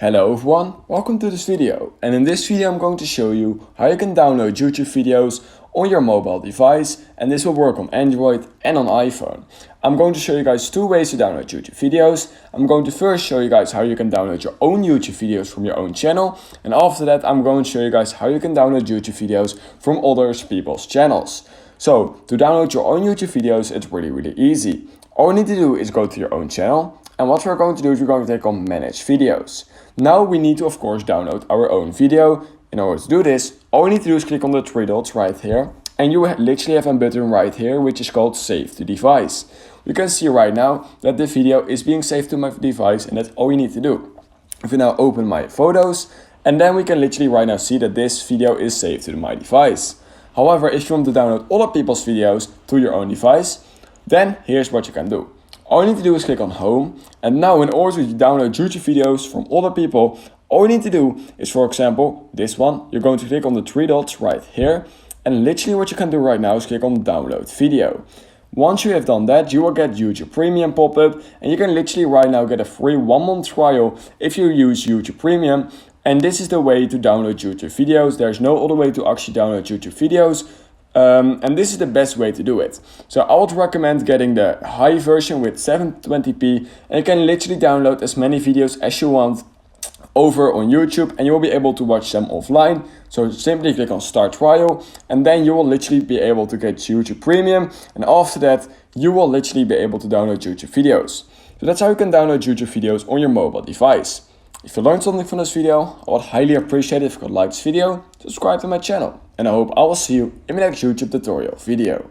Hello everyone, welcome to this video, and in this video I'm going to show you how you can download YouTube videos on your mobile device, and this will work on Android and on iPhone. I'm going to show you guys two ways to download YouTube videos. I'm going to first show you guys how you can download your own YouTube videos from your own channel, and after that I'm going to show you guys how you can download YouTube videos from other people's channels. So to download your own YouTube videos, it's really easy. All you need to do is go to your own channel, and what we're going to do is we're going to click on Manage Videos. Now we need to of course download our own video. In order to do this, all you need to do is click on the three dots right here, and you literally have a button right here which is called Save to Device. You can see right now that the video is being saved to my device, and that's all you need to do. If you now open my photos, and then we can literally right now see that this video is saved to my device. However, if you want to download other people's videos to your own device, then here's what you can do. All you need to do is click on Home, and now in order to download YouTube videos from other people, all you need to do is, for example, this one. You're going to click on the three dots right here, and literally what you can do right now is click on Download Video. Once you have done that, you will get YouTube Premium pop-up, and you can literally right now get a free 1-month trial if you use YouTube Premium. And this is the way to download YouTube videos. There's no other way to actually download YouTube videos. And this is the best way to do it. So I would recommend getting the high version with 720p, and you can literally download as many videos as you want over on YouTube, and you will be able to watch them offline. So simply click on Start Trial, and then you will literally be able to get YouTube Premium, and after that you will literally be able to download YouTube videos. So that's how you can download YouTube videos on your mobile device. If you learned something from this video, I would highly appreciate it if you could like this video, subscribe to my channel, and I hope I will see you in my next YouTube tutorial video.